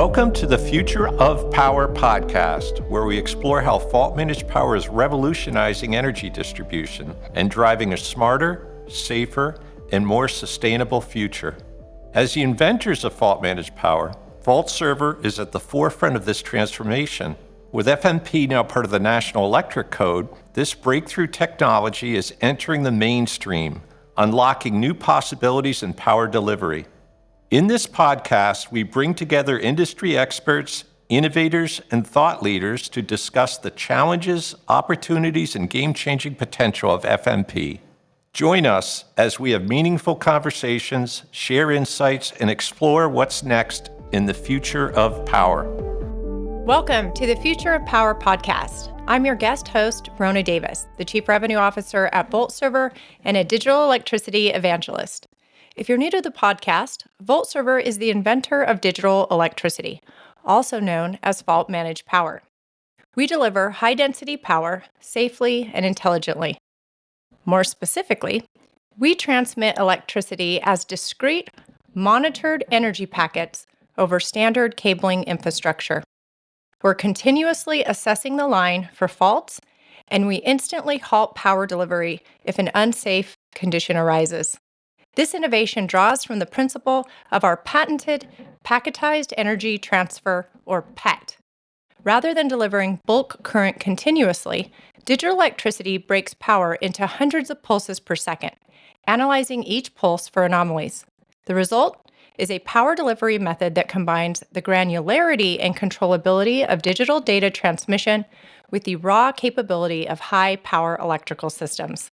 Welcome to the Future of Power podcast, where we explore how fault-managed power is revolutionizing energy distribution and driving a smarter, safer, and more sustainable future. As the inventors of fault-managed power, VoltServer is at the forefront of this transformation. With FMP now part of the National Electric Code, this breakthrough technology is entering the mainstream, unlocking new possibilities in power delivery. In this podcast, we bring together industry experts, innovators, and thought leaders to discuss the challenges, opportunities, and game-changing potential of FMP. Join us as we have meaningful conversations, share insights, and explore what's next in the future of power. Welcome to the Future of Power podcast. I'm your guest host, Ronna Davis, the Chief Revenue Officer at VoltServer and a digital electricity evangelist. If you're new to the podcast, VoltServer is the inventor of digital electricity, also known as fault-managed power. We deliver high-density power safely and intelligently. More specifically, we transmit electricity as discrete, monitored energy packets over standard cabling infrastructure. We're continuously assessing the line for faults, and we instantly halt power delivery if an unsafe condition arises. This innovation draws from the principle of our patented packetized energy transfer, or PET. Rather than delivering bulk current continuously, digital electricity breaks power into hundreds of pulses per second, analyzing each pulse for anomalies. The result is a power delivery method that combines the granularity and controllability of digital data transmission with the raw capability of high-power electrical systems.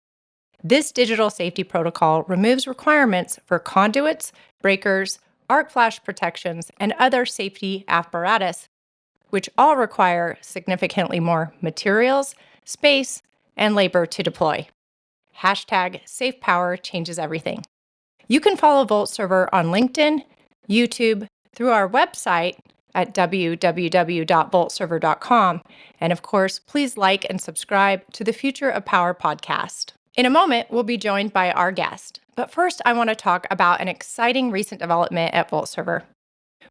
This digital safety protocol removes requirements for conduits, breakers, arc flash protections, and other safety apparatus, which all require significantly more materials, space, and labor to deploy. #SafePower changes everything. You can follow VoltServer on LinkedIn, YouTube, through our website at www.voltserver.com, and of course, please like and subscribe to the Future of Power podcast. In a moment, we'll be joined by our guest. But first, I want to talk about an exciting recent development at VoltServer.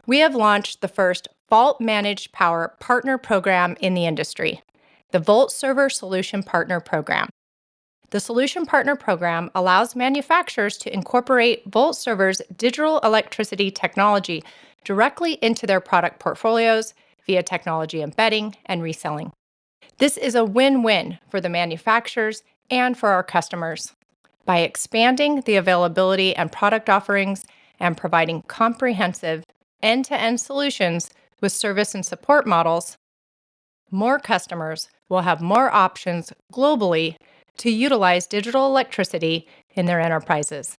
We have launched the first fault-managed power partner program in the industry, the VoltServer Solution Partner Program. The Solution Partner Program allows manufacturers to incorporate VoltServer's digital electricity technology directly into their product portfolios via technology embedding and reselling. This is a win-win for the manufacturers and for our customers. By expanding the availability and product offerings and providing comprehensive end-to-end solutions with service and support models, more customers will have more options globally to utilize digital electricity in their enterprises.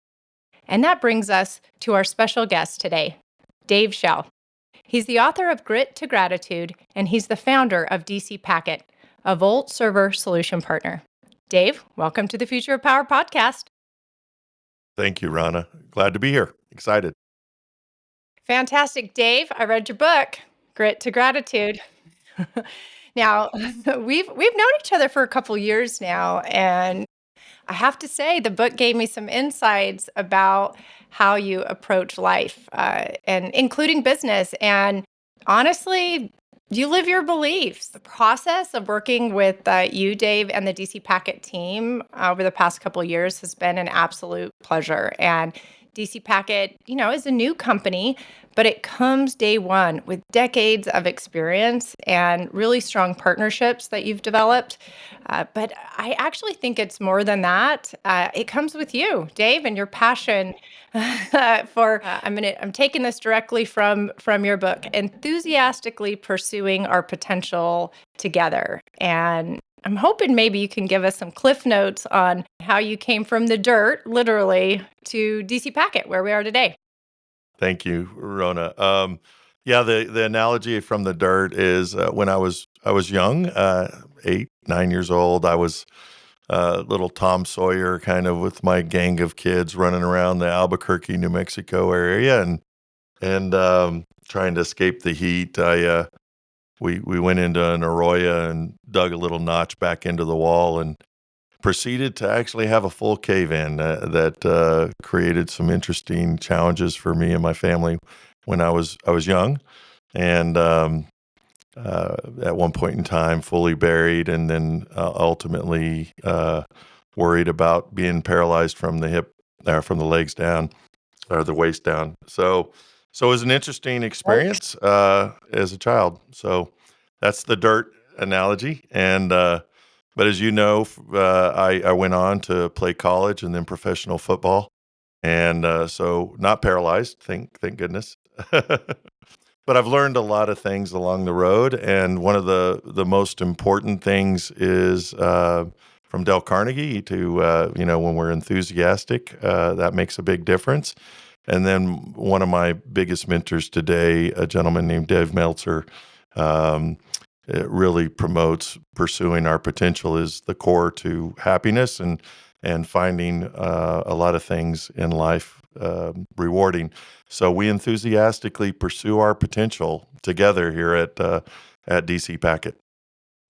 And that brings us to our special guest today, Dave Schell. He's the author of Grit to Gratitude, and he's the founder of DCPacket, a VoltServer solution partner. Dave, welcome to the Future of Power podcast. Thank you, Ronna. Glad to be here. Excited. Fantastic. Dave, I read your book, Grit to Gratitude. Now, we've known each other for a couple years now, and I have to say the book gave me some insights about how you approach life, and including business. And honestly, you live your beliefs. The process of working with you, Dave, and the DCPacket team over the past couple of years has been an absolute pleasure. And DCPacket, is a new company, but it comes day one with decades of experience and really strong partnerships that you've developed. But I actually think it's more than that. It comes with you, Dave, and your passion for, I'm taking this directly from your book, enthusiastically pursuing our potential together. And I'm hoping maybe you can give us some cliff notes on how you came from the dirt, literally, to DCPacket, where we are today. Thank you, Ronna. The analogy from the dirt is when I was young, 8, 9 years old. I was little Tom Sawyer, kind of with my gang of kids running around the Albuquerque, New Mexico area, and trying to escape the heat. We went into an arroyo and dug a little notch back into the wall and proceeded to actually have a full cave-in that created some interesting challenges for me and my family when I was young. and at one point in time fully buried, and then ultimately worried about being paralyzed from the hip, from the legs down, or the waist down. So it was an interesting experience as a child. So that's the dirt analogy. And but as you know, I went on to play college and then professional football, and so not paralyzed, thank goodness. But I've learned a lot of things along the road, and one of the most important things is from Dale Carnegie to when we're enthusiastic, that makes a big difference. And then one of my biggest mentors today, a gentleman named Dave Meltzer, it really promotes pursuing our potential is the core to happiness and finding a lot of things in life rewarding. So we enthusiastically pursue our potential together here at DCPacket.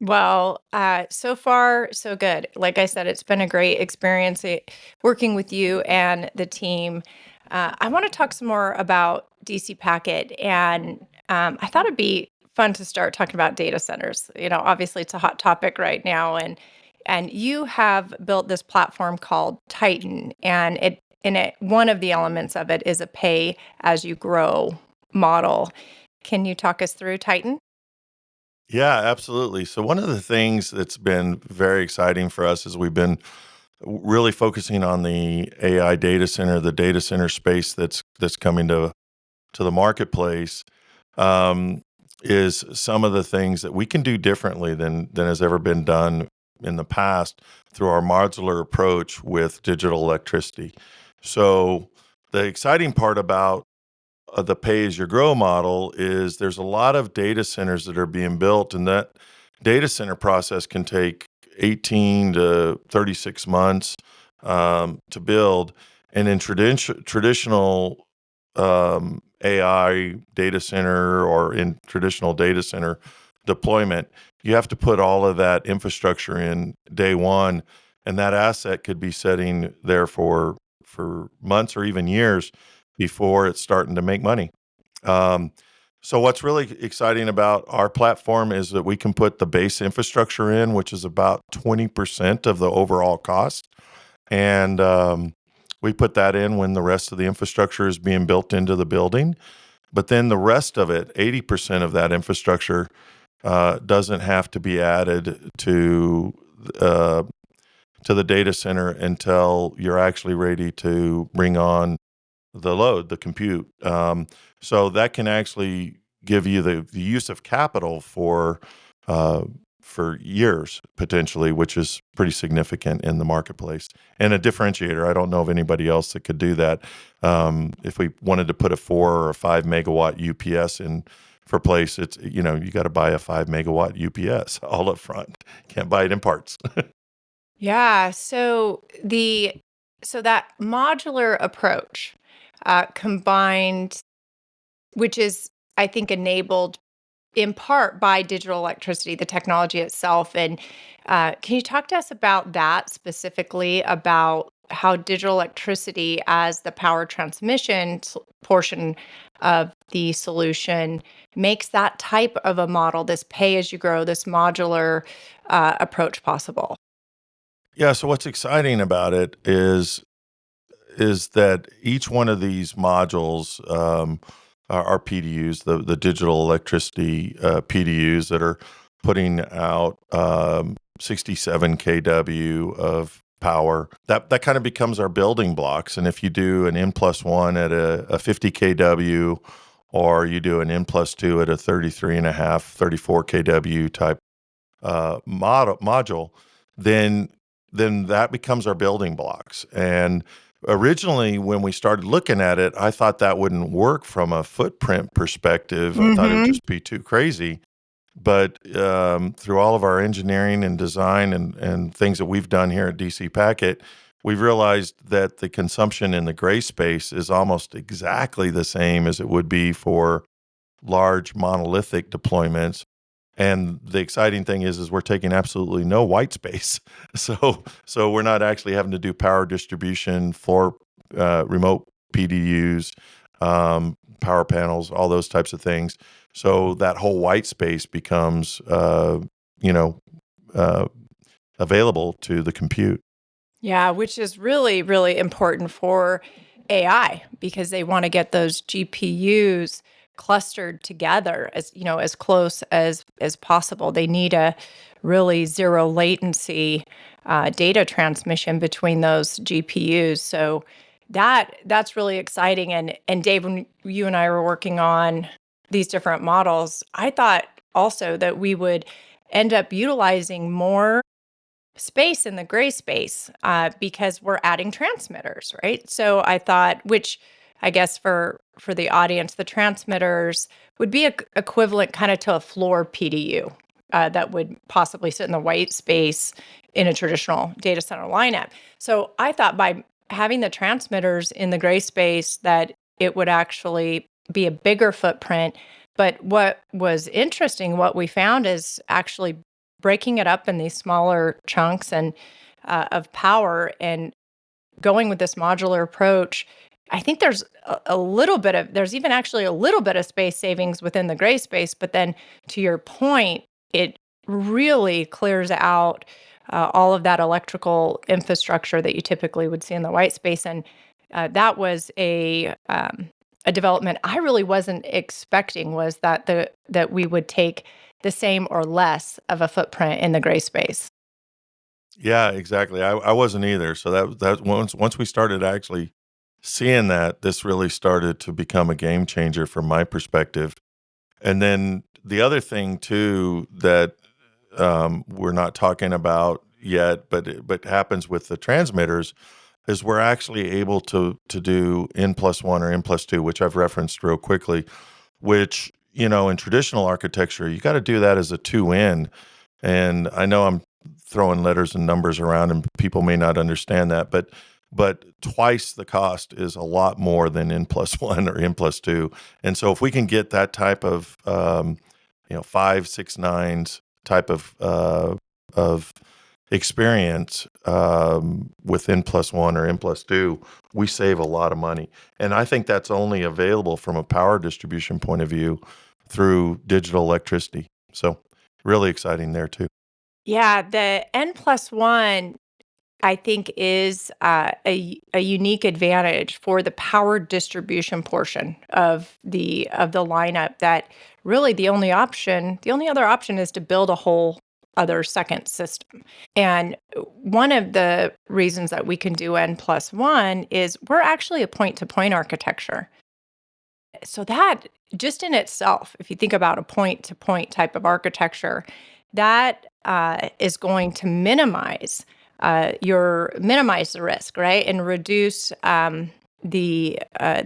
Well, so far, so good. Like I said, it's been a great experience working with you and the team. I want to talk some more about DC Packet, and I thought it'd be fun to start talking about data centers. Obviously, it's a hot topic right now, and you have built this platform called Titan, and one of the elements of it is a pay as you grow model. Can you talk us through Titan? Yeah, absolutely. So one of the things that's been very exciting for us is we've been really focusing on the AI data center, the data center space that's coming to the marketplace. Um, is some of the things that we can do differently than has ever been done in the past through our modular approach with digital electricity. So the exciting part about the pay as you grow model is there's a lot of data centers that are being built, and that data center process can take 18 to 36 months to build. And in traditional AI data center or in traditional data center deployment, you have to put all of that infrastructure in day one, and that asset could be sitting there for months or even years before it's starting to make money. Um, so what's really exciting about our platform is that we can put the base infrastructure in, which is about 20% of the overall cost. And we put that in when the rest of the infrastructure is being built into the building. But then the rest of it, 80% of that infrastructure, doesn't have to be added uh, to the data center until you're actually ready to bring on the load, the compute. So that can actually give you the use of capital uh, for years potentially, which is pretty significant in the marketplace and a differentiator. I don't know of anybody else that could do that. If we wanted to put a 4 or a 5 megawatt UPS in for place, it's you got to buy a 5 megawatt UPS all up front. Can't buy it in parts. Yeah. So that modular approach combined, which is I think enabled in part by digital electricity, the technology itself. And can you talk to us about that specifically, about how digital electricity as the power transmission portion of the solution makes that type of a model, this pay as you grow, this modular approach possible? Yeah. So what's exciting about it is that each one of these modules are PDUs, the digital electricity PDUs that are putting out 67 kW of power. That kind of becomes our building blocks. And if you do an N plus one at a 50 kW, or you do an N plus two at a 33 and a half, 34 kW type module, then that becomes our building blocks. And originally, when we started looking at it, I thought that wouldn't work from a footprint perspective. I thought it would Mm-hmm. just be too crazy. But through all of our engineering and design and things that we've done here at DC Packet, we've realized that the consumption in the gray space is almost exactly the same as it would be for large monolithic deployments. And the exciting thing is we're taking absolutely no white space. So we're not actually having to do power distribution for remote PDUs, power panels, all those types of things. So that whole white space becomes, you know, uh, available to the compute. Yeah, which is really, really important for AI because they want to get those GPUs clustered together as close as possible. They need a really zero latency data transmission between those GPUs. So that's really exciting. And Dave, when you and I were working on these different models, I thought also that we would end up utilizing more space in the gray space because we're adding transmitters, right? So I thought, which I guess for the audience, the transmitters would be equivalent kind of to a floor PDU that would possibly sit in the white space in a traditional data center lineup. So I thought by having the transmitters in the gray space that it would actually be a bigger footprint. But what was interesting, what we found is actually breaking it up in these smaller chunks and of power and going with this modular approach. I think there's even actually a little bit of space savings within the gray space, but then to your point, it really clears out all of that electrical infrastructure that you typically would see in the white space. And that was a development I really wasn't expecting, was that we would take the same or less of a footprint in the gray space. Yeah, exactly. I wasn't either. So that once we started actually seeing that, this really started to become a game changer from my perspective. And then the other thing too that we're not talking about yet, but happens with the transmitters, is we're actually able to do N+1 or N+2, which I've referenced real quickly. Which, in traditional architecture, you got to do that as a 2N. And I know I'm throwing letters and numbers around, and people may not understand that, but twice the cost is a lot more than N+1 or N+2. And so if we can get that type of 5, 6 nines type of experience with N+1 or N+2, we save a lot of money. And I think that's only available from a power distribution point of view through digital electricity. So really exciting there too. Yeah, the N+1 I think is a unique advantage for the power distribution portion of the lineup. That really the only other option is to build a whole other second system. And one of the reasons that we can do N+1 is we're actually a point-to-point architecture. So that just in itself, if you think about a point-to-point type of architecture, that is going to minimize the risk, right, and reduce the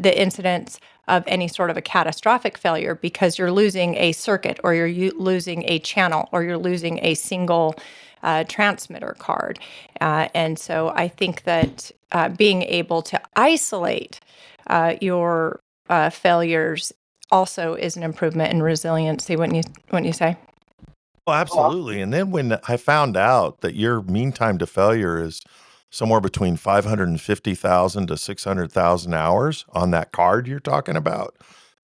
incidence of any sort of a catastrophic failure because you're losing a circuit or you're losing a channel or you're losing a single transmitter card. And so I think that being able to isolate your failures also is an improvement in resiliency, wouldn't you say? Oh, absolutely. And then when I found out that your mean time to failure is somewhere between 550,000 to 600,000 hours on that card you're talking about,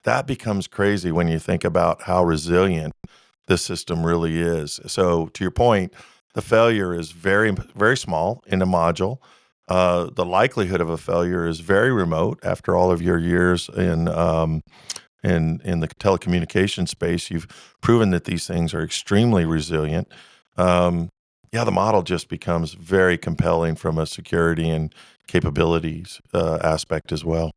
that becomes crazy when you think about how resilient this system really is. So to your point, the failure is very, very small in a module. The likelihood of a failure is very remote after all of your years in the telecommunication space. You've proven that these things are extremely resilient. Yeah, the model just becomes very compelling from a security and capabilities aspect as well.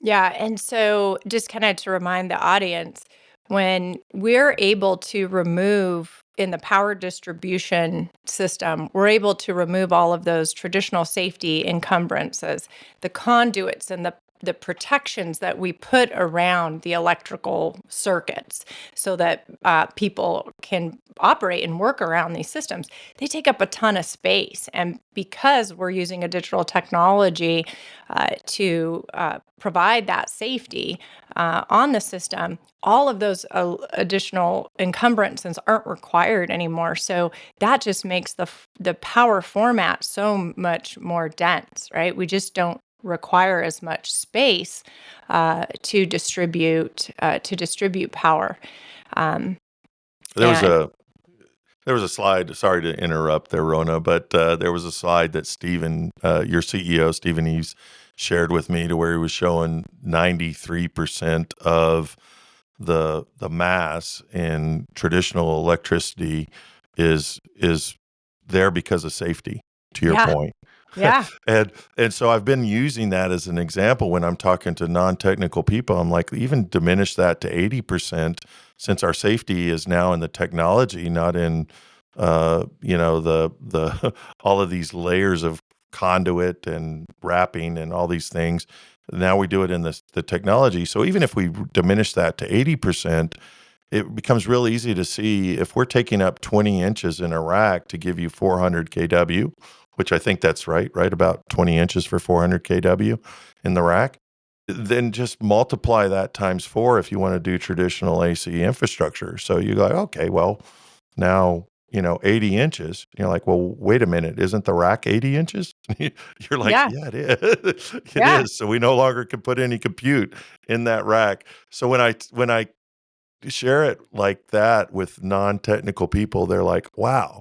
Yeah. And so, just kind of to remind the audience, when we're able to remove in the power distribution system, we're able to remove all of those traditional safety encumbrances, the conduits and the protections that we put around the electrical circuits so that people can operate and work around these systems. They take up a ton of space. And because we're using a digital technology to provide that safety on the system, all of those additional encumbrances aren't required anymore. So that just makes the power format so much more dense, right? We just don't require as much space to distribute power. Um, There was and a there was a slide. Sorry to interrupt there, Rona, but there was a slide that Stephen, your CEO, Stephen Eves, shared with me to where he was showing 93% of the mass in traditional electricity is there because of safety. To your yeah, point. yeah, And so I've been using that as an example when I'm talking to non-technical people. I'm like, even diminish that to 80%, since our safety is now in the technology, not in the all of these layers of conduit and wrapping and all these things. Now we do it in the technology. So even if we diminish that to 80%, it becomes real easy to see if we're taking up 20 inches in a rack to give you 400 kW, which I think that's right, about 20 inches for 400 kW in the rack. Then just multiply that times 4 if you want to do traditional AC infrastructure. So you go, okay, well, now, 80 inches. You're like, well, wait a minute, isn't the rack 80 inches? You're like, yeah, yeah, it is. It yeah. is. So we no longer can put any compute in that rack. So when I share it like that with non-technical people, they're like, wow,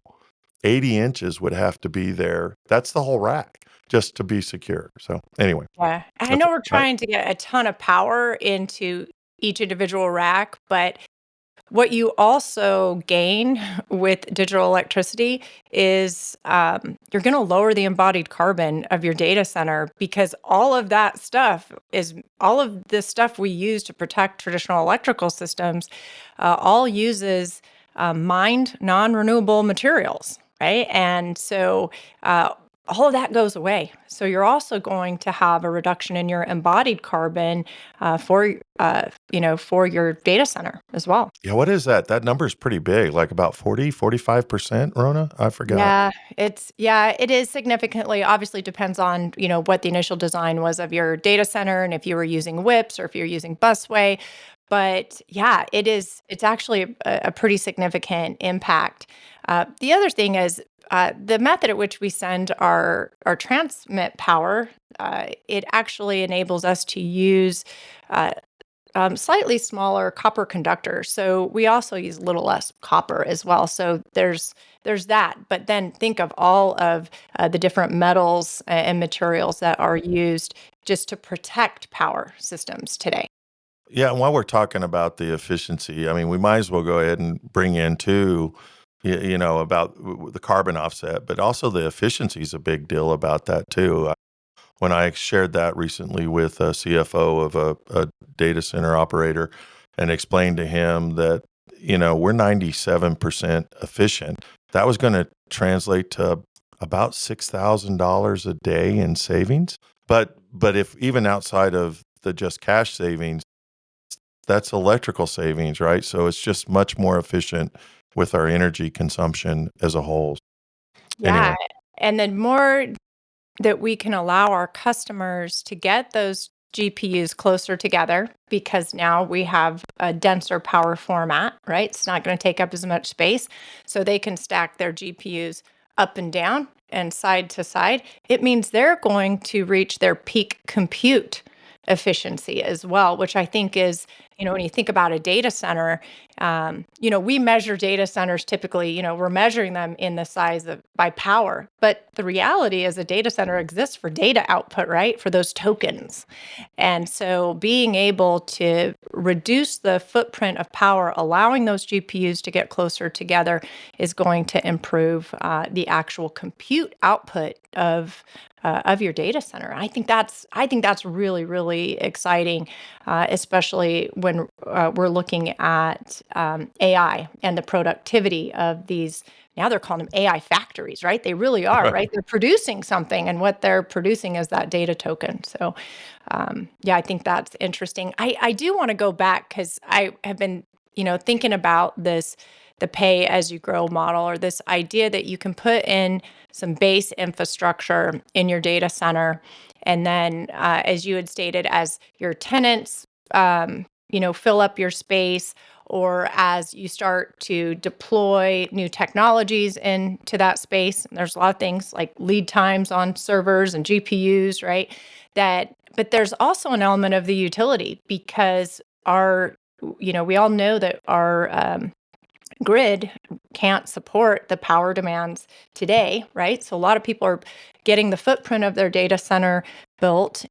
80 inches would have to be there. That's the whole rack just to be secure. So anyway, Yeah. I that's know we're trying to get a ton of power into each individual rack, but what you also gain with digital electricity is you're going to lower the embodied carbon of your data center, because all of this stuff we use to protect traditional electrical systems all uses mined non-renewable materials, right? And so all of that goes away. So you're also going to have a reduction in your embodied carbon for your data center as well. yeah, what is that? That number is pretty big, like about 40, 45%, Rona? I forgot. It is significantly. Obviously, depends on what the initial design was of your data center, and if you were using whips or if you're using busway. But yeah, it is. It's actually a pretty significant impact. The other thing is the method at which we send our transmit power. It actually enables us to use uh, slightly smaller copper conductors. So we also use a little less copper as well. So there's that. But then think of all of the different metals and materials that are used just to protect power systems today. Yeah, and while we're talking about the efficiency, I mean, we might as well go ahead and bring in too, about the carbon offset, but also the efficiency is a big deal about that too. When I shared that recently with a CFO of a data center operator and explained to him that, we're 97% efficient, that was going to translate to about $6,000 a day in savings. But if even outside of the just cash savings, that's electrical savings, right? So it's just much more efficient with our energy consumption as a whole. Yeah. Anyway, And then more that we can allow our customers to get those GPUs closer together, because now we have a denser power format, right? It's not going to take up as much space. So they can stack their GPUs up and down and side to side. It means they're going to reach their peak compute efficiency as well, which I think is, when you think about a data center, we measure data centers typically, we're measuring them in the size of by power. But the reality is a data center exists for data output, right? For those tokens. And so being able to reduce the footprint of power, allowing those GPUs to get closer together, is going to improve the actual compute output of your data center. I think that's really, really exciting, especially when we're looking at AI and the productivity of these. Now they're calling them AI factories, right? They really are, right. right? They're producing something, and what they're producing is that data token. So, yeah, I think that's interesting. I do want to go back because I have been, thinking about the pay as you grow model, or this idea that you can put in some base infrastructure in your data center. And then, as you had stated, as your tenants, fill up your space, or as you start to deploy new technologies into that space. And there's a lot of things like lead times on servers and GPUs, right? But there's also an element of the utility because we all know that our grid can't support the power demands today, right? So a lot of people are getting the footprint of their data center built,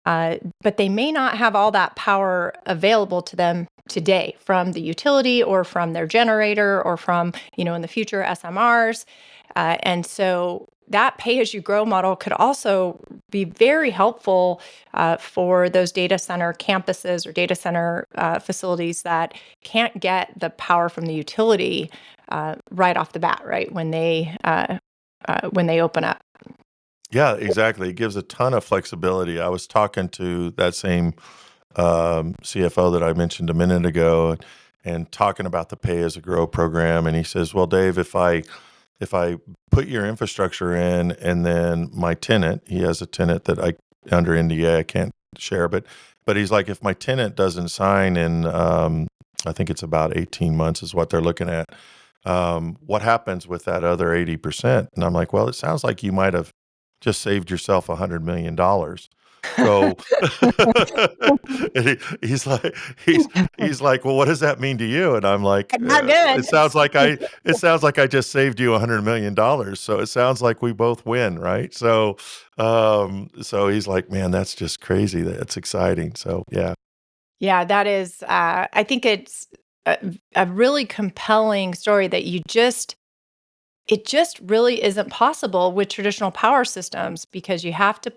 but they may not have all that power available to them today from the utility or from their generator or from, in the future, SMRs. And so that pay-as-you-grow model could also be very helpful for those data center campuses or data center facilities that can't get the power from the utility right off the bat, right, when they open up. Yeah, exactly. It gives a ton of flexibility. I was talking to that same CFO that I mentioned a minute ago, and talking about the pay as a grow program, and he says, "Well, Dave, if I put your infrastructure in, and then my tenant, he has a tenant that I under NDA I can't share, but he's like, if my tenant doesn't sign in, I think it's about 18 months is what they're looking at. What happens with that other 80%?" And I'm like, "Well, it sounds like you might have just saved yourself $100 million." So and he's like, "Well, what does that mean to you?" And I'm like, Not good. it sounds like I just saved you $100 million. So it sounds like we both win, right?" So he's like, "Man, that's just crazy. That's exciting." So yeah. Yeah, that is, I think it's a really compelling story that it just really isn't possible with traditional power systems because you have to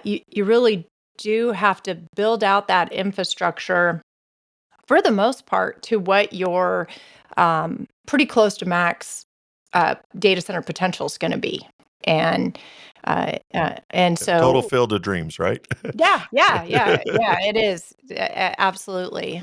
you really do have to build out that infrastructure for the most part to what your pretty close to max data center potential is going to be. And so Total field of dreams, right? yeah, it is absolutely.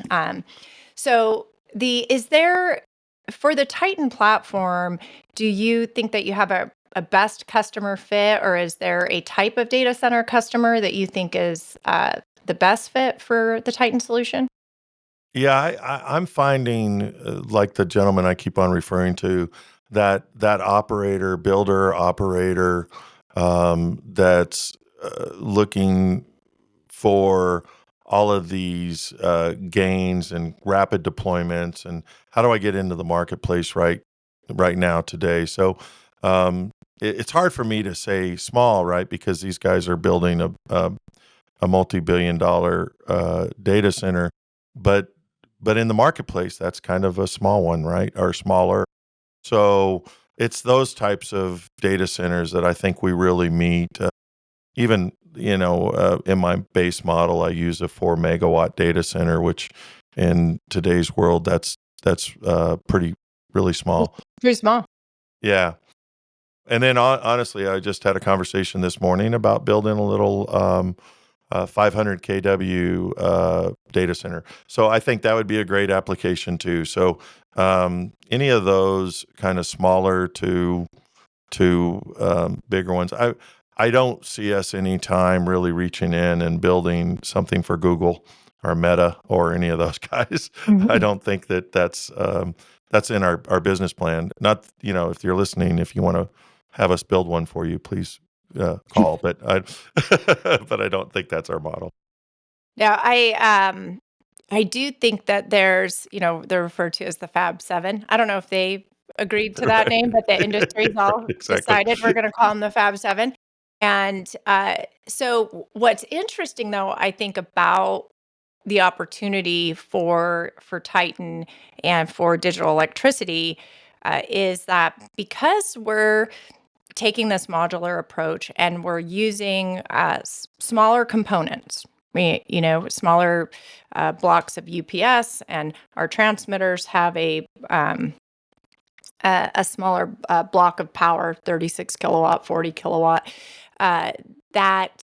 So is there for the Titan platform? Do you think that you have a best customer fit, or is there a type of data center customer that you think is the best fit for the Titan solution? Yeah, I'm finding, like the gentleman I keep on referring to, that operator, builder, operator, that's looking for all of these gains and rapid deployments, and how do I get into the marketplace right now today? So it's hard for me to say small, right? Because these guys are building a multi-billion-dollar data center, but in the marketplace, that's kind of a small one, right? Or smaller. So it's those types of data centers that I think we really meet. Even, in my base model, I use a 4 megawatt data center, which in today's world, that's pretty really small. Very small. Yeah. And then honestly, I just had a conversation this morning about building a little 500 kW data center. So I think that would be a great application too. So any of those kind of smaller to bigger ones, I don't see us anytime really reaching in and building something for Google or Meta or any of those guys. I don't think that's in our business plan. Not, if you're listening, if you want to have us build one for you, please call. But but I don't think that's our model. Yeah, I do think that there's, they're referred to as the Fab Seven. I don't know if they agreed to that Right. name, but the industry's Right, all exactly. decided we're going to call them the Fab Seven. And so what's interesting, though, I think about the opportunity for Titan and for digital electricity is that because we're taking this modular approach and we're using smaller components, smaller blocks of UPS, and our transmitters have a smaller block of power, 36 kilowatt, 40 kilowatt, that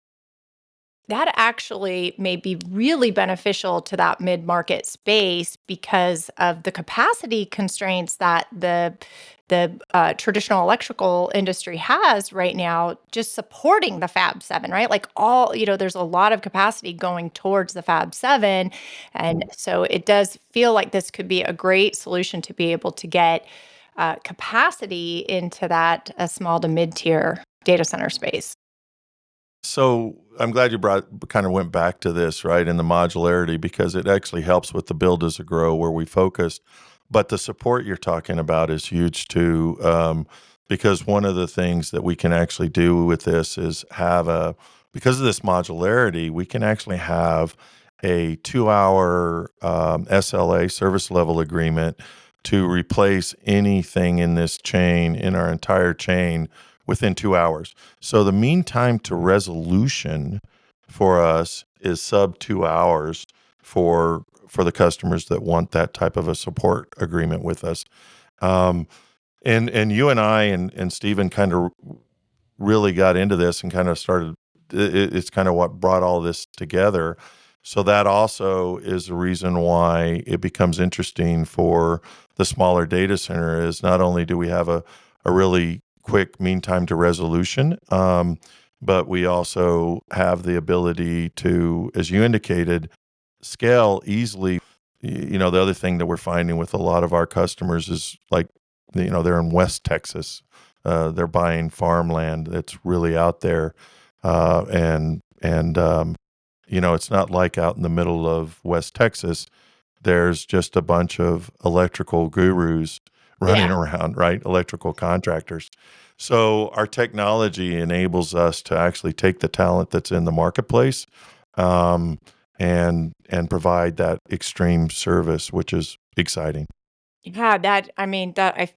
that actually may be really beneficial to that mid-market space because of the capacity constraints that the traditional electrical industry has right now, just supporting the Fab 7, right? Like there's a lot of capacity going towards the Fab 7. And so it does feel like this could be a great solution to be able to get capacity into that small to mid-tier data center space. So I'm glad you kind of went back to this, right, in the modularity, because it actually helps with the build as a grow where we focused. But the support you're talking about is huge too, because one of the things that we can actually do with this is because of this modularity, we can actually have a 2-hour SLA, service level agreement, to replace anything in this chain, in our entire chain, within 2 hours. So the mean time to resolution for us is sub 2 hours for the customers that want that type of a support agreement with us. Um, and you and I and Stephen kind of really got into this and kind of started. It's kind of what brought all this together. So that also is the reason why it becomes interesting for the smaller data center. Is not only do we have a really quick mean time to resolution, but we also have the ability to, as you indicated, scale easily. The other thing that we're finding with a lot of our customers is like, they're in West Texas. They're buying farmland that's really out there. It's not like out in the middle of West Texas, there's just a bunch of electrical gurus running Yeah. around, right? Electrical contractors. So our technology enables us to actually take the talent that's in the marketplace, um, and provide that extreme service, which is exciting. Yeah, I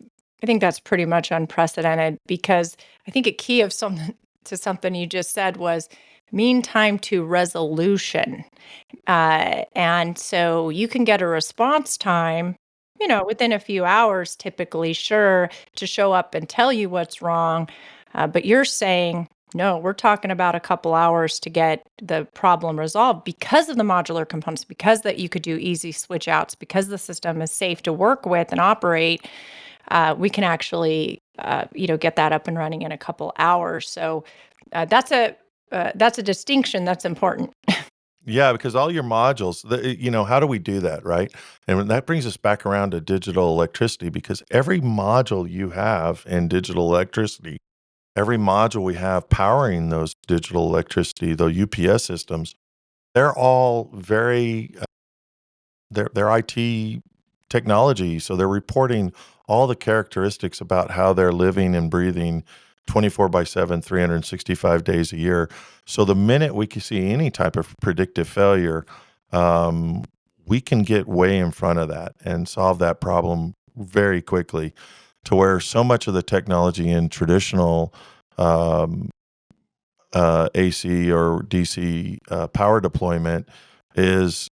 think that's pretty much unprecedented because I think a key of something you just said was mean time to resolution. And so you can get a response time, within a few hours, typically, sure, to show up and tell you what's wrong. But you're saying, no, we're talking about a couple hours to get the problem resolved because of the modular components, because that you could do easy switch outs, because the system is safe to work with and operate. We can actually, get that up and running in a couple hours. So that's a distinction that's important. Yeah, because all your modules, how do we do that, right? And that brings us back around to digital electricity, because every module you have in digital electricity, every module we have powering those digital electricity, the UPS systems, they're all they're IT technology. So they're reporting all the characteristics about how they're living and breathing 24 by 7, 365 days a year. So the minute we can see any type of predictive failure, we can get way in front of that and solve that problem very quickly, to where so much of the technology in traditional um, AC or DC power deployment is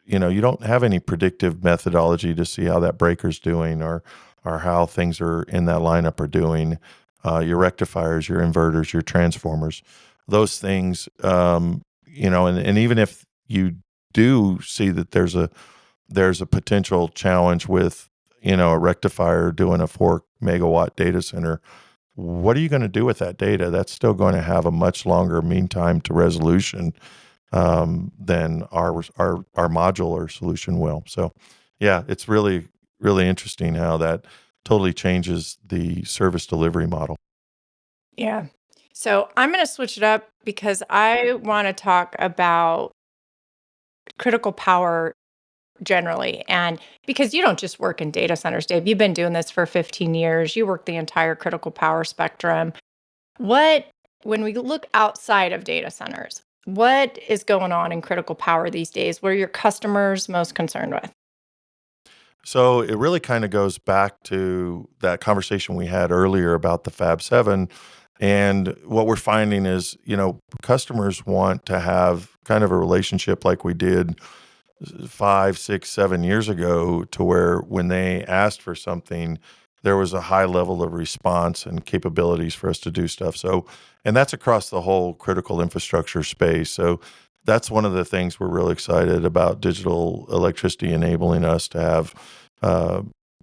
you don't have any predictive methodology to see how that breaker's doing, or how things are in that lineup are doing. Your rectifiers, your inverters, your transformers, those things. And even if you do see that there's a potential challenge with a rectifier doing a 4 megawatt data center, what are you going to do with that data? That's still going to have a much longer mean time to resolution than our modular solution will. So, yeah, it's really really interesting how that totally changes the service delivery model. Yeah. So I'm going to switch it up because I want to talk about critical power generally. And because you don't just work in data centers, Dave, you've been doing this for 15 years, you work the entire critical power spectrum. What, when we look outside of data centers, what is going on in critical power these days? What are your customers most concerned with? So it really kind of goes back to that conversation we had earlier about the Fab 7. And what we're finding is, customers want to have kind of a relationship like we did 5, 6, 7 years ago, to where when they asked for something, there was a high level of response and capabilities for us to do stuff. So, and that's across the whole critical infrastructure space. So that's one of the things we're really excited about digital electricity enabling us to have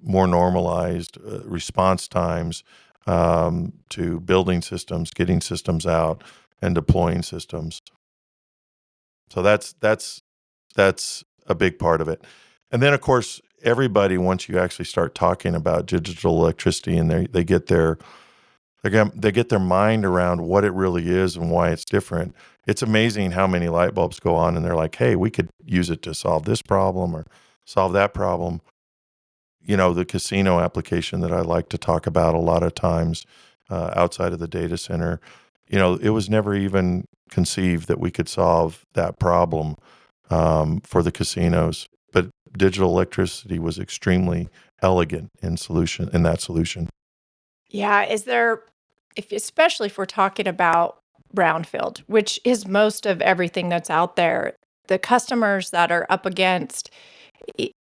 more normalized response times to building systems, getting systems out, and deploying systems. So that's a big part of it. And then, of course, everybody, once you actually start talking about digital electricity, and they get their mind around what it really is and why it's different. It's amazing how many light bulbs go on, and they're like, "Hey, we could use it to solve this problem or solve that problem." The casino application that I like to talk about a lot of times outside of the data center, it was never even conceived that we could solve that problem for the casinos. But digital electricity was extremely elegant in that solution. Yeah, especially if we're talking about brownfield, which is most of everything that's out there, the customers that are up against,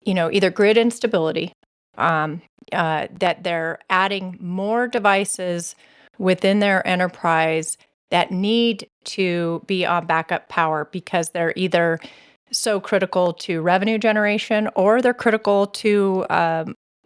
either grid instability, that they're adding more devices within their enterprise that need to be on backup power because they're either so critical to revenue generation or they're critical to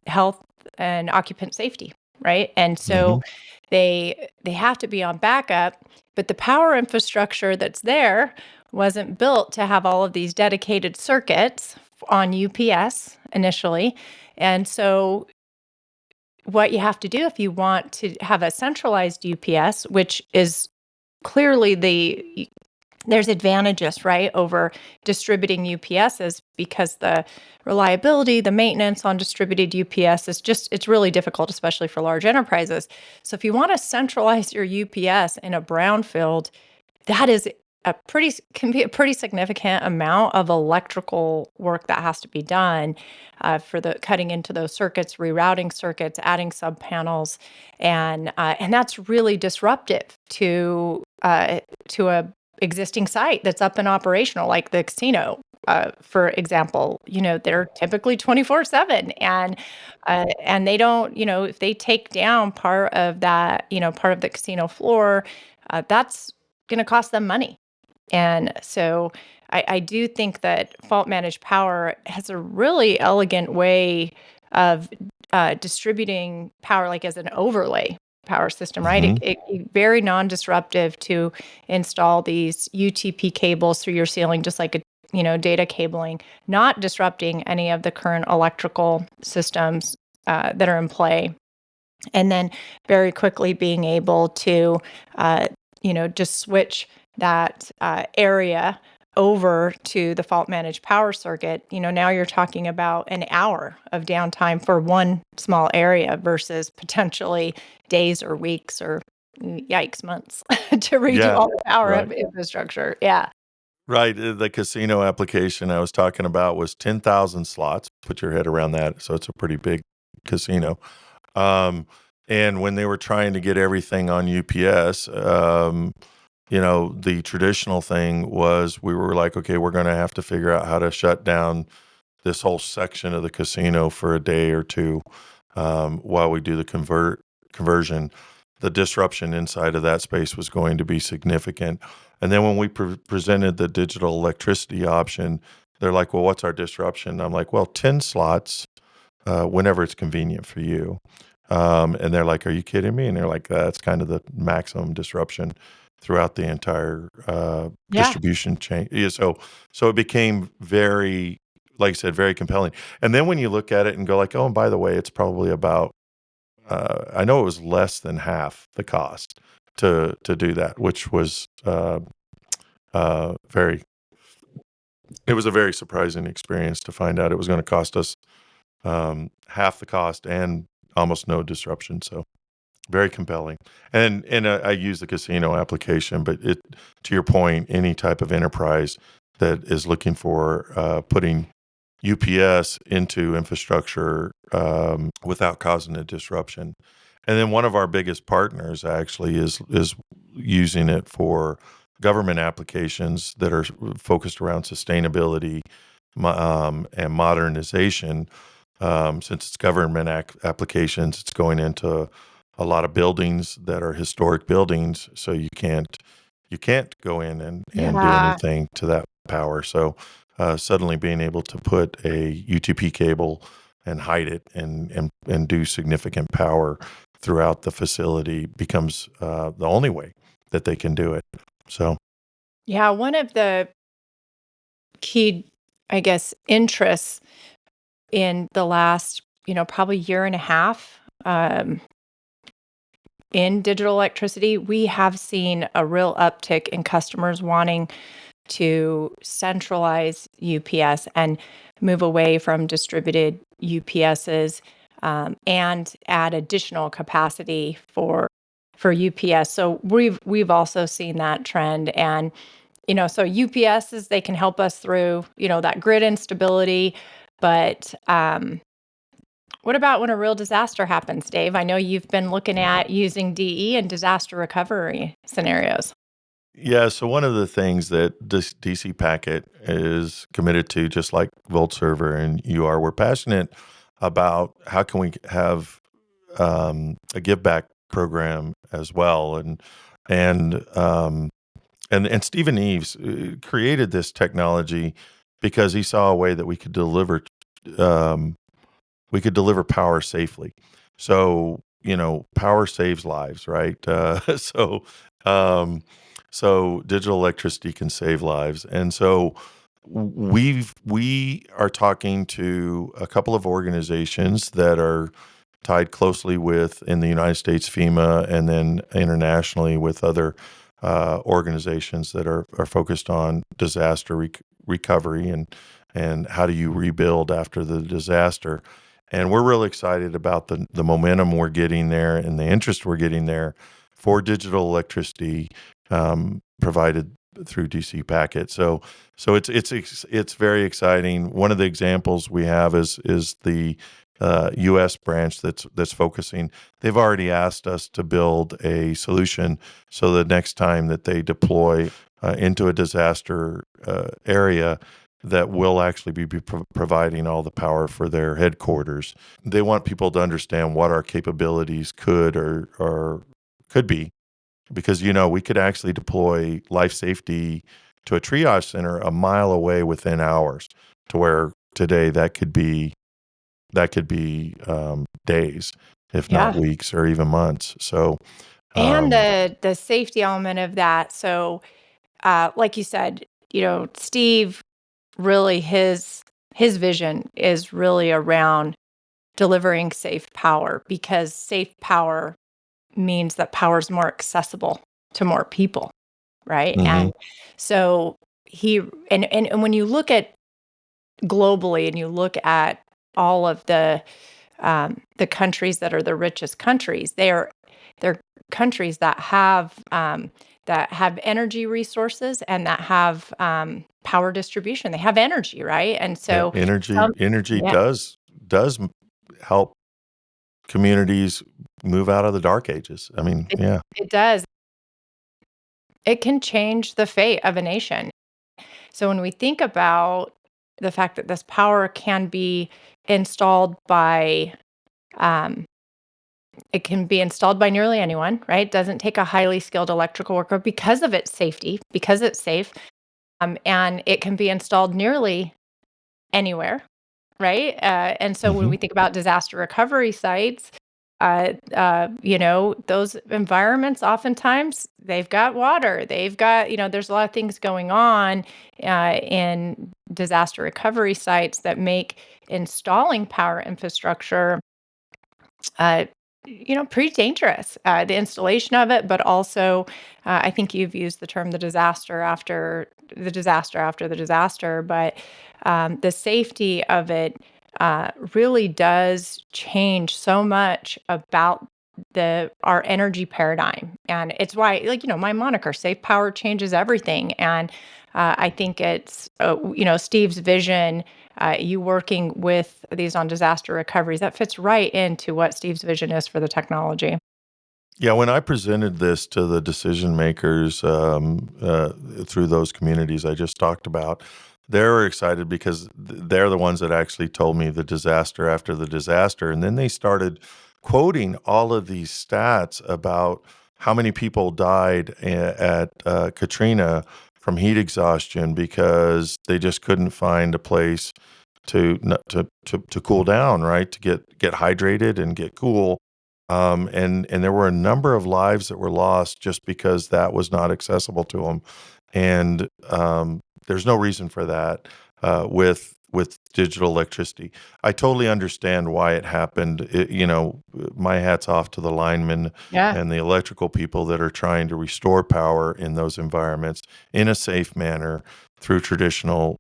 health and occupant safety, right? And so they have to be on backup, but the power infrastructure that's there wasn't built to have all of these dedicated circuits on UPS initially. And so what you have to do if you want to have a centralized UPS, which is clearly there's advantages, right, over distributing UPSs because the reliability, the maintenance on distributed UPS it's really difficult, especially for large enterprises. So if you want to centralize your UPS in a brownfield, that can be a pretty significant amount of electrical work that has to be done for the cutting into those circuits, rerouting circuits, adding sub panels, and that's really disruptive to a existing site that's up and operational, like the casino, for example. They're typically 24/7, and they don't, if they take down part of that, part of the casino floor, that's going to cost them money. And so I do think that fault managed power has a really elegant way of distributing power, like as an overlay power system, right? Very non-disruptive to install these UTP cables through your ceiling, just like data cabling, not disrupting any of the current electrical systems that are in play. And then very quickly being able to, just switch that area over to the fault managed power circuit. Now you're talking about an hour of downtime for one small area versus potentially days or weeks or yikes, months to redo all the power infrastructure. Yeah. Right. The casino application I was talking about was 10,000 slots. Put your head around that. So it's a pretty big casino. And when they were trying to get everything on UPS, the traditional thing was we were like, okay, we're going to have to figure out how to shut down this whole section of the casino for a day or two while we do the conversion. The disruption inside of that space was going to be significant. And then when we presented the digital electricity option, they're like, well, what's our disruption? I'm like, well, 10 slots whenever it's convenient for you. And they're like, are you kidding me? And they're like, that's kind of the maximum disruption throughout the entire distribution chain. Yeah, so it became very, like I said, very compelling. And then when you look at it and go like, oh, and by the way, it's probably about, I know it was less than half the cost to do that, which was it was a very surprising experience to find out it was going to cost us half the cost and almost no disruption. So very compelling. And I use the casino application, but to your point, any type of enterprise that is looking for putting UPS into infrastructure without causing a disruption. And then one of our biggest partners actually is using it for government applications that are focused around sustainability and modernization. Since it's government applications, it's going into a lot of buildings that are historic buildings, so you can't go in and do Yeah. anything to that power. So suddenly being able to put a UTP cable and hide it and do significant power throughout the facility becomes the only way that they can do it. So Yeah. One of the key, I guess, interests in the last, probably year and a half, in digital electricity, we have seen a real uptick in customers wanting to centralize UPS and move away from distributed UPSs, and add additional capacity for UPS. So we've also seen that trend, and so UPSs, they can help us through that grid instability, but what about when a real disaster happens, Dave? I know you've been looking at using DE in disaster recovery scenarios. yeah, so one of the things that this DCPacket is committed to, just like VoltServer and you are, we're passionate about how can we have a give back program as well, and and Stephen Eves created this technology because he saw a way that um, we could deliver power safely. So, power saves lives, right? So, um, so digital electricity can save lives. And so we are talking to a couple of organizations that are tied closely with, in the United States, FEMA, and then internationally with other organizations that are focused on disaster recovery and how do you rebuild after the disaster. And we're really excited about the momentum we're getting there and the interest we're getting there for digital electricity provided through DCPacket. So it's very exciting. One of the examples we have is the U.S. branch that's focusing. They've already asked us to build a solution so the next time that they deploy into a disaster area, that will actually be providing all the power for their headquarters. They want people to understand what our capabilities could or could be, because we could actually deploy life safety to a triage center a mile away within hours, to where today that could be days, if not Yeah. weeks or even months. So And um, the safety element of that. So, like you said, Steve, really his vision is really around delivering safe power, because safe power means that power is more accessible to more people, right? mhm, And so he and when you look at globally and you look at all of the countries that are the richest countries, they're countries that have energy resources and that have power distribution. They have energy, right? And yeah, so energy yeah, does help communities move out of the dark ages. I mean, it yeah. it does. It can change the fate of a nation. So when we think about the fact that this power can be installed by um, it can be installed by nearly anyone, right? It doesn't take a highly skilled electrical worker because of its safety, because it's safe, and it can be installed nearly anywhere, right? And so when Mhm. we think about disaster recovery sites, those environments oftentimes they've got water, they've got, there's a lot of things going on in disaster recovery sites that make installing power infrastructure uh, pretty dangerous. The installation of it, but also, I think you've used the term the disaster, but the safety of it really does change so much about our energy paradigm. And it's why, like, my moniker, Safe Power changes everything. And I think it's, Steve's vision, you working with these on disaster recoveries, that fits right into what Steve's vision is for the technology. Yeah, when I presented this to the decision makers through those communities I just talked about, They're excited because they're the ones that actually told me the disaster after the disaster. And then they started quoting all of these stats about how many people died at Katrina from heat exhaustion because they just couldn't find a place to cool down, right? To get hydrated and get cool. And there were a number of lives that were lost just because that was not accessible to them. And there's no reason for that with digital electricity. I totally understand why it happened. My hat's off to the linemen Yeah. and the electrical people that are trying to restore power in those environments in a safe manner through traditional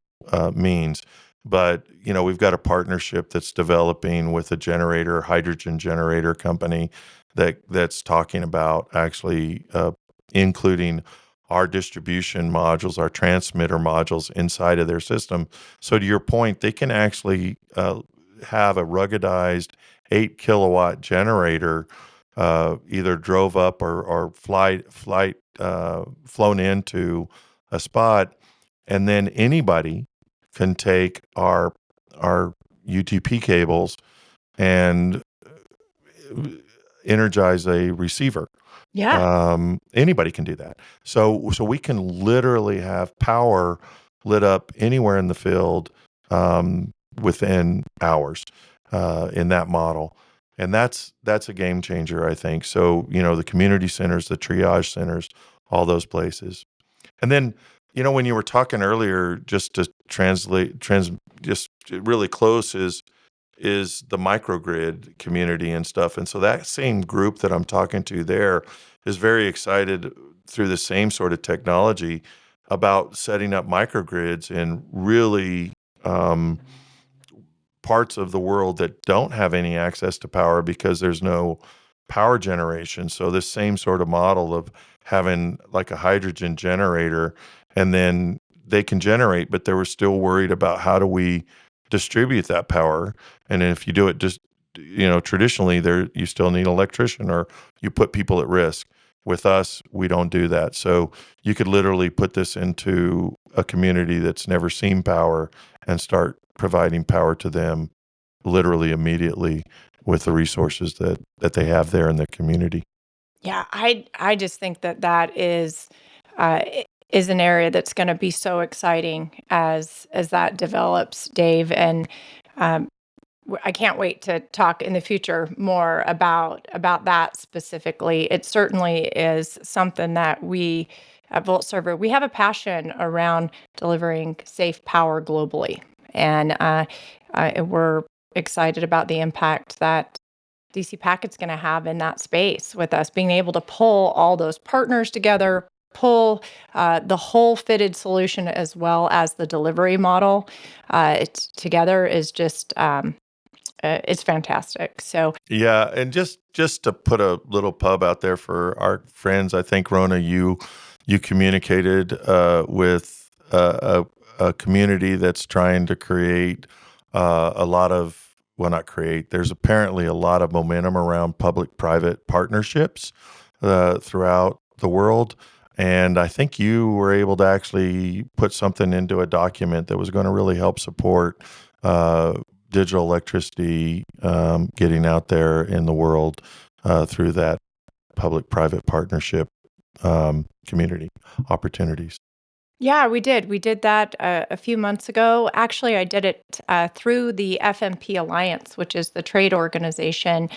means. But we've got a partnership that's developing with a hydrogen generator company that's talking about actually including our distribution modules, our transmitter modules inside of their system. So to your point, they can actually have a ruggedized 8 kilowatt generator either drove up or flown into a spot, and then anybody can take our UTP cables and energize a receiver. Yeah. Anybody can do that. So we can literally have power lit up anywhere in the field within hours in that model. And that's a game changer, I think. So, the community centers, the triage centers, all those places. And then, when you were talking earlier, just to just really close is the microgrid community and stuff. And so that same group that I'm talking to there is very excited through the same sort of technology about setting up microgrids in really parts of the world that don't have any access to power because there's no power generation. So this same sort of model of having like a hydrogen generator, and then they can generate, but they were still worried about how do we distribute that power. And if you do it just, traditionally, you still need an electrician or you put people at risk. With us, we don't do that. So you could literally put this into a community that's never seen power and start providing power to them literally immediately with the resources that they have there in the community. Yeah, I just think that is an area that's going to be so exciting as that develops, Dave. And um, I can't wait to talk in the future more about that specifically. It certainly is something that we at VoltServer, we have a passion around delivering safe power globally, and we're excited about the impact that DCPacket's going to have in that space with us being able to pull all those partners together, pull the whole fitted solution as well as the delivery model together is just it's fantastic. So Yeah, and just to put a little pub out there for our friends, I think Rona, you communicated with a community that's trying to create a lot of well, not create. There's apparently a lot of momentum around public-private partnerships throughout the world. And I think you were able to actually put something into a document that was going to really help support uh, digital electricity getting out there in the world through that public-private partnership community opportunities. yeah, we did. We did that a few months ago. Actually, I did it through the FMP Alliance, which is the trade organization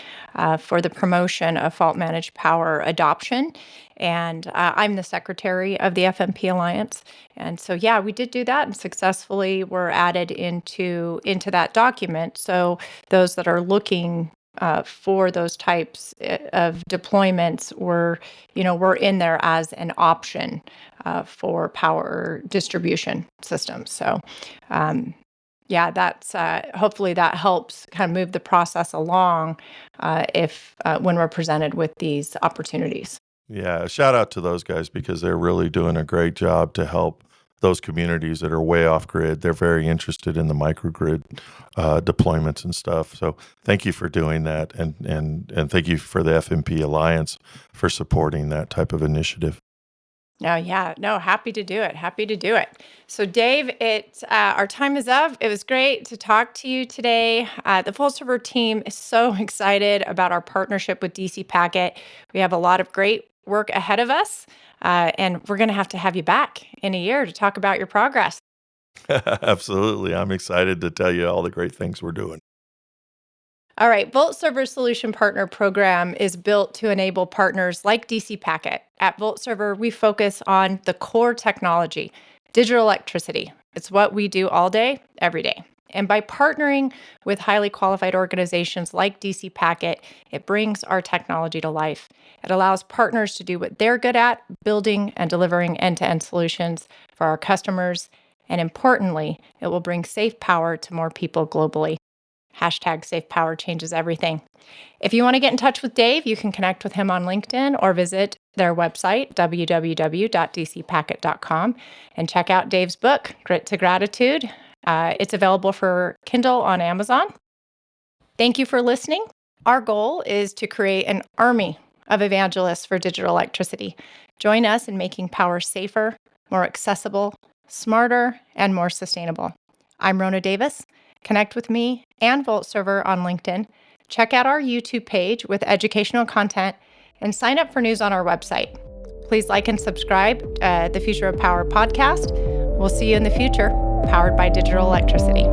for the promotion of fault managed power adoption. And I'm the secretary of the FMP Alliance. And so, yeah, we did do that and successfully were added into that document. So those that are looking for those types of deployments were in there as an option for power distribution systems. So, yeah, that's hopefully that helps kind of move the process along if when we're presented with these opportunities. Yeah, shout out to those guys because they're really doing a great job to help those communities that are way off grid. They're very interested in the microgrid deployments and stuff. So thank you for doing that, and thank you for the FMP Alliance for supporting that type of initiative. Oh, yeah. No, happy to do it. Happy to do it. So, Dave, our time is up. It was great to talk to you today. The VoltServer team is so excited about our partnership with DCPacket. We have a lot of great work ahead of us, and we're going to have you back in a year to talk about your progress. Absolutely. I'm excited to tell you all the great things we're doing. All right, VoltServer Solution Partner Program is built to enable partners like DCPacket. At VoltServer, we focus on the core technology, digital electricity. It's what we do all day, every day. And by partnering with highly qualified organizations like DCPacket, it brings our technology to life. It allows partners to do what they're good at, building and delivering end-to-end solutions for our customers. And importantly, it will bring safe power to more people globally. Hashtag Safe Power changes everything. If you want to get in touch with Dave, you can connect with him on LinkedIn or visit their website, www.dcpacket.com, and check out Dave's book, Grit to Gratitude. It's available for Kindle on Amazon. Thank you for listening. Our goal is to create an army of evangelists for digital electricity. Join us in making power safer, more accessible, smarter, and more sustainable. I'm Ronna Davis. Connect with me and VoltServer on LinkedIn. Check out our YouTube page with educational content and sign up for news on our website. Please like and subscribe to the Future of Power podcast. We'll see you in the future, powered by digital electricity.